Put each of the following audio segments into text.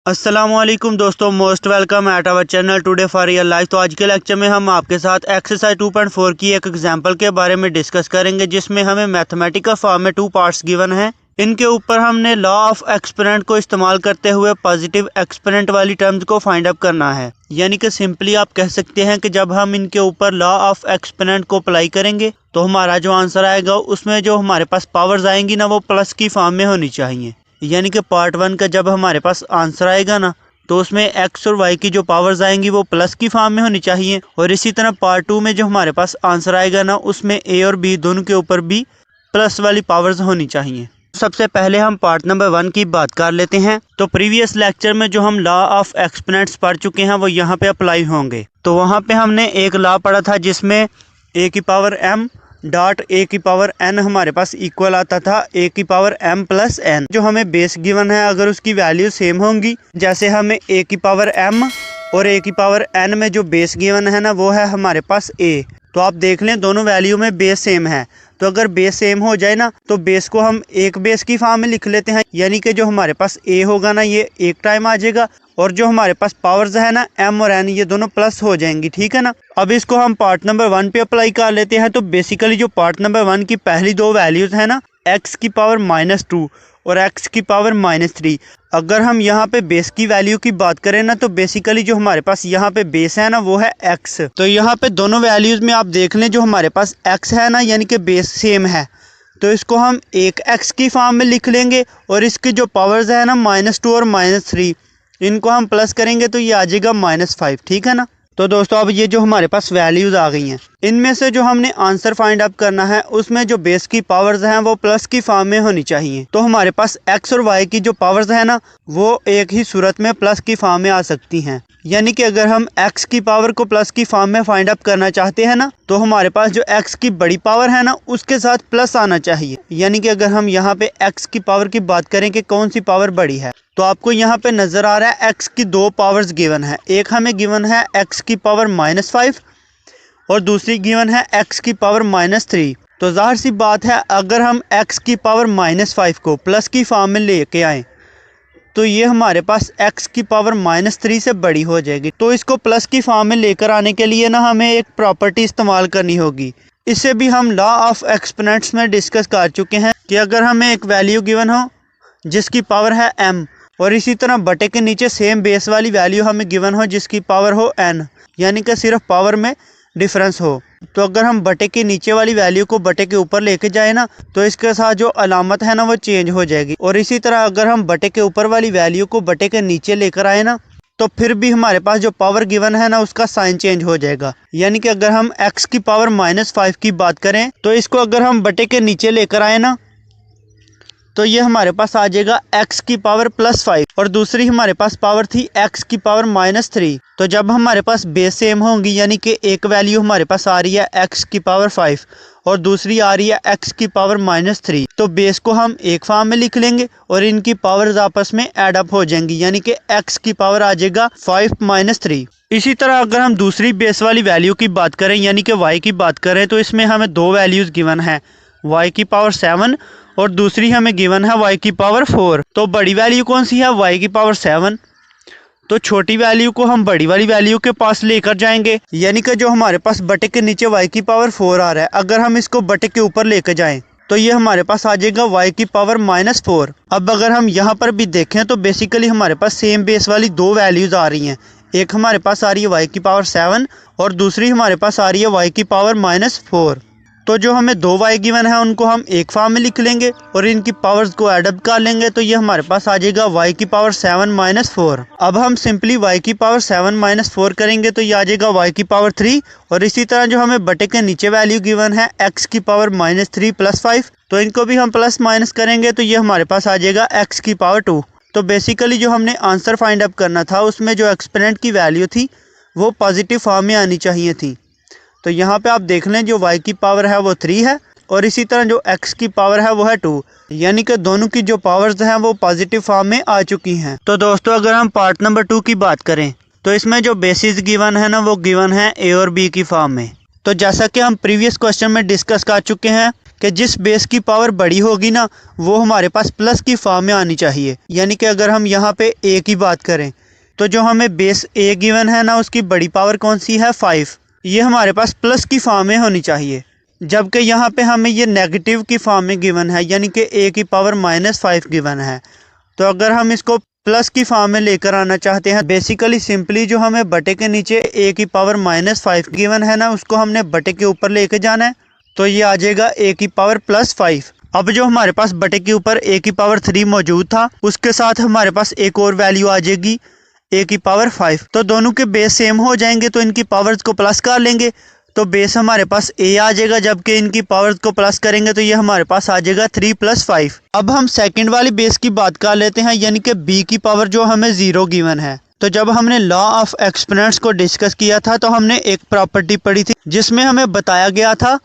अस्सलामुअलैकुम दोस्तों, most welcome at our channel today for real life. तो आज के लेक्चर में हम आपके साथ एक्सरसाइज 2.4 की एक एग्जांपल के बारे में डिस्कस करेंगे, जिसमें हमें मैथमेटिकल फॉर्म में 2 पार्ट्स गिवन हैं। इनके ऊपर हमने लॉ ऑफ एक्सपोनेंट को इस्तेमाल करते हुए पॉजिटिव एक्सपोनेंट वाली टर्म्स को फाइंड अप करना है। यानी कि सिंपली आप कह सकते हैं कि जब हम इनके ऊपर लॉ ऑफ एक्सपोनेंट को अप्लाई करेंगे तो हमारा जो आंसर आएगा उसमें जो हमारे पास पावर्स आएंगी ना, वो प्लस की फॉर्म में होनी चाहिए। यानी कि पार्ट 1 का जब हमारे पास आंसर आएगा ना, तो उसमें एक्स और वाई की जो पावर्स आएंगी वो प्लस की फॉर्म में होनी चाहिए। और इसी तरह पार्ट 2 में जो हमारे पास आंसर आएगा ना, उसमें ए और बी दोनों के ऊपर भी प्लस वाली पावर्स होनी चाहिए। सबसे पहले हम पार्ट नंबर 1 की बात कर लेते हैं। तो प्रीवियस लेक्चर में जो हम लॉ ऑफ एक्सपोनेंट्स पढ़ चुके हैं वो यहाँ पे अप्लाई होंगे। तो वहाँ पे हमने एक लॉ पढ़ा था जिसमें ए की पावर m डॉट ए की पावर n हमारे पास इक्वल आता था ए की पावर m प्लस n। जो हमें बेस गिवन है, अगर उसकी वैल्यू सेम होंगी, जैसे हमें ए की पावर m और ए की पावर n में जो बेस गिवन है ना, वो है हमारे पास a। तो आप देख लें दोनों वैल्यू में बेस सेम है। तो अगर बेस सेम हो जाए ना, तो बेस को हम एक बेस की फॉर्म में लिख लेते हैं। यानी कि जो हमारे पास a होगा ना, ये एक टाइम आ जाएगा, और जो हमारे पास पावर्स है ना m और n, ये दोनों प्लस हो जाएंगी। ठीक है ना। अब इसको हम पार्ट नंबर 1 पे अप्लाई कर लेते हैं। तो बेसिकली जो पार्ट नंबर 1 की पहली दो वैल्यूज है ना, x की पावर -2 और x की पावर -3, अगर हम यहाँ पे बेस की वैल्यू की बात करें ना, तो बेसिकली जो हमारे पास यहाँ पे बेस है ना, वो है x। तो यहाँ पे दोनों वैल्यूज में आप देख लें, जो हमारे पास x है ना, यानी कि बेस सेम है, तो इसको हम एक x की फॉर्म में लिख लेंगे। और इसकी जो पावर्स है ना -2 और -3, इनको हम प्लस करेंगे तो ये आ जाएगा -5। ठीक है ना। तो दोस्तों अब ये जो हमारे पास वैल्यूज आ गई हैं, इनमें से जो हमने आंसर फाइंड अप करना है, उसमें जो बेस की पावर्स हैं वो प्लस की फॉर्म में होनी चाहिए। तो हमारे पास x और y की जो पावर्स है ना, वो एक ही सूरत में प्लस की फॉर्म में आ सकती हैं। यानी कि अगर हम x की पावर को प्लस की फॉर्म में फाइंड अप करना चाहते हैं ना, तो हमारे पास जो x की बड़ी पावर है ना, उसके साथ प्लस आना चाहिए। यानी कि अगर हम यहाँ पे x की पावर की बात करें कि कौन सी पावर बड़ी है, तो आपको यहाँ पे नजर आ रहा है x की दो पावर्स गिवन है। एक हमें गिवन है x की पावर -5 और दूसरी गिवन है x की पावर -3। तो जाहिर सी बात है, अगर हम x की पावर -5 को प्लस की फॉर्म में लेके आए, तो ये हमारे पास x की पावर -3 से बड़ी हो जाएगी। तो इसको प्लस की फॉर्म में लेकर आने के लिए ना, हमें एक प्रॉपर्टी इस्तेमाल करनी होगी। इसे भी हम लॉ ऑफ एक्सपोनेंट्स में डिस्कस कर चुके हैं कि अगर हमें एक वैल्यू गिवन हो जिसकी पावर है m, और इसी तरह बटे के नीचे सेम बेस वाली वैल्यू हमें गिवन हो जिसकी पावर हो n, यानी कि सिर्फ पावर में डिफरेंस हो, तो अगर हम बटे के नीचे वाली वैल्यू को बटे के ऊपर लेके जाए ना, तो इसके साथ जो अलामत है ना, वो चेंज हो जाएगी। और इसी तरह अगर हम बटे के ऊपर वाली वैल्यू को बटे के नीचे लेकर आए ना, तो फिर भी हमारे पास जो पावर गिवन है ना, उसका साइन चेंज हो जाएगा। यानी कि अगर हम x की पावर -5 की बात करें, तो इसको अगर हम बटे के नीचे लेकर आए ना, तो ये हमारे पास आ जाएगा x की पावर +5, और दूसरी हमारे पास पावर थी x की पावर -3। तो जब हमारे पास बेस सेम होंगी, यानी कि एक वैल्यू हमारे पास आ रही है x की पावर 5 और दूसरी आ रही है x की पावर -3, तो बेस को हम एक फॉर्म में लिख लेंगे और इनकी पावर्स आपस में ऐड अप हो जाएंगी। यानी कि x की पावर आ जाएगा 5 - 3। इसी तरह अगर हम दूसरी बेस वाली वैल्यू की बात करें, यानी कि y की बात करें, तो इसमें हमें दो वैल्यूज गिवन है, y की पावर 7 और दूसरी हमें गिवन है y की पावर 4। तो बड़ी वैल्यू कौन सी है? y की पावर 7। तो छोटी वैल्यू को हम बड़ी वाली वैल्यू के पास लेकर जाएंगे। यानी कि जो हमारे पास बटे के नीचे y की पावर 4 आ रहा है, अगर हम इसको बटे के ऊपर लेकर जाएं, तो ये हमारे पास आ जाएगा y की पावर -4। अब अगर हम यहाँ पर भी देखें, तो बेसिकली हमारे पास सेम बेस वाली दो वैल्यूज आ रही हैं। एक हमारे पास आ रही है y की पावर 7 और दूसरी हमारे पास आ रही है y की पावर -4। तो जो हमें दो y गिवन है, उनको हम एक फॉर्म में लिख लेंगे और इनकी पावर्स को एड अप कर लेंगे, तो ये हमारे पास आ जाएगा y की पावर 7 - 4। अब हम सिंपली y की पावर 7 - 4 करेंगे, तो ये आ जाएगा y की पावर 3। और इसी तरह जो हमें बटे के नीचे वैल्यू गिवन है x की पावर -3 + 5, तो इनको भी हम प्लस माइनस करेंगे, तो ये हमारे पास आ जाएगा x की पावर 2। तो बेसिकली जो हमने आंसर फाइंड अप करना था, उसमें जो एक्सपोनेंट की वैल्यू थी वो पॉजिटिव फॉर्म में आनी चाहिए थी। तो यहाँ पे आप देख लें, जो y की पावर है वो 3 है और इसी तरह जो x की पावर है वो है 2। यानी कि दोनों की जो पावर्स हैं वो पॉजिटिव फॉर्म में आ चुकी हैं। तो दोस्तों अगर हम पार्ट नंबर 2 की बात करें, तो इसमें जो बेसिस गिवन है ना, वो गिवन है a और b की फॉर्म में। तो जैसा कि हम प्रीवियस क्वेश्चन में डिस्कस कर चुके हैं कि जिस बेस की पावर बड़ी होगी ना वो हमारे पास प्लस की फॉर्म में आनी चाहिए। यानी कि अगर हम यहाँ पे ए की बात करें तो जो हमें बेस ए गिवन है ना उसकी बड़ी पावर कौन सी है 5, ये हमारे पास प्लस की फॉर्म में होनी चाहिए। जबकि यहाँ पे हमें ये नेगेटिव की फॉर्म में गिवन है यानी कि ए की पावर -5 गिवन है। तो अगर हम इसको प्लस की फॉर्म में लेकर आना चाहते हैं, बेसिकली सिंपली जो हमें बटे के नीचे ए की पावर -5 गिवन है ना उसको हमने बटे के ऊपर लेके जाना है, तो ये आ जाएगा ए की पावर +5। अब जो हमारे पास बटे के ऊपर ए की पावर 3 मौजूद था उसके साथ हमारे पास एक और वैल्यू आ जाएगी ए की पावर 5। तो दोनों के बेस सेम हो जाएंगे तो इनकी पावर्स को प्लस कर लेंगे तो बेस हमारे पास ए आ जाएगा, जबकि इनकी पावर्स को प्लस करेंगे तो ये हमारे पास आ जाएगा 3 + 5। अब हम सेकंड वाली बेस की बात कर लेते हैं यानी कि बी की पावर जो हमें 0 गिवन है। तो जब हमने लॉ ऑफ एक्सपोनेंट्स को डिस्कस किया था तो हमने एक प्रॉपर्टी पढ़ी थी जिसमें हमें बताया गया था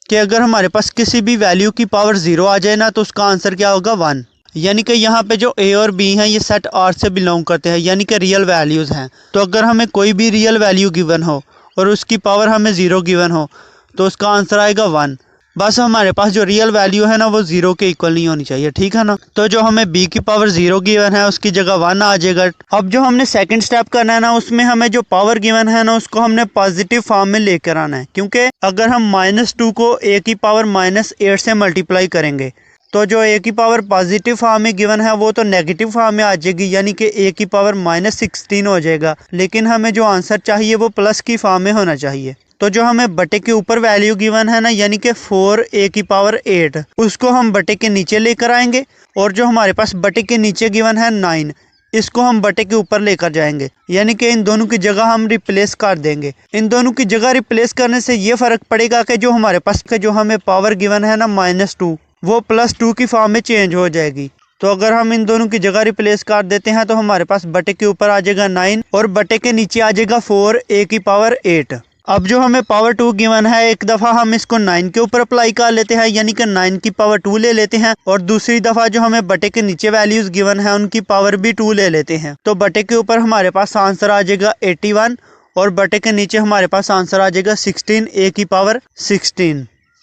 कि अगर हमारे पास किसी भी वैल्यू की पावर 0 आ जाए ना तो उसका आंसर क्या होगा 1। यानी कि यहाँ पे जो ए और बी हैं ये सेट आर से बिलोंग करते हैं यानी कि रियल वैल्यूज़ हैं। तो अगर हमें कोई भी रियल वैल्यू गिवन हो और उसकी पावर हमें 0 गिवन हो तो उसका आंसर आएगा 1। बस हमारे पास जो रियल वैल्यू है ना वो 0 के इक्वल नहीं होनी चाहिए, ठीक है ना। तो जो हमें b की पावर 0 गिवन है उसकी जगह 1 आ जाएगा। अब जो हमने सेकंड स्टेप करना है ना उसमें हमें जो पावर गिवन है ना उसको हमने पॉजिटिव फॉर्म में लेकर आना है, क्योंकि अगर हम -2 को a की पावर -8 से मल्टीप्लाई करेंगे तो जो a की पावर पॉजिटिव फॉर्म में गिवन है वो तो नेगेटिव फॉर्म में आ जाएगी यानी कि a की पावर -16 हो जाएगा। लेकिन हमें जो आंसर चाहिए वो प्लस की फॉर्म में होना चाहिए। तो जो हमें बटे के ऊपर वैल्यू गिवन है ना यानी कि 4a की पावर 8 उसको हम बटे के नीचे लेकर आएंगे, और जो हमारे पास बटे के नीचे गिवन है 9 इसको हम बटे के ऊपर लेकर जाएंगे, यानी कि इन दोनों की जगह हम रिप्लेस कर देंगे। इन दोनों की जगह रिप्लेस करने से ये फर्क पड़ेगा कि जो हमारे पास जो हमें पावर गिवन है ना -2 वो +2 की फॉर्म में चेंज हो जाएगी। तो अगर हम इन दोनों की जगह रिप्लेस कर देते हैं तो हमारे पास बटे के ऊपर आ जाएगा 9 और बटे के नीचे आ जाएगा 4a की पावर 8। अब जो हमें पावर 2 गिवन है एक दफ़ा हम इसको 9 के ऊपर अप्लाई कर लेते हैं यानी कि 9 की पावर 2 ले लेते हैं, और दूसरी दफ़ा जो हमें बटे के नीचे वैल्यूज़ गिवन है उनकी पावर भी 2 ले लेते हैं। तो बटे के ऊपर हमारे पास आंसर आ जाएगा 81 और बटे के नीचे हमारे पास आंसर आ जाएगा 16 a की पावर 16।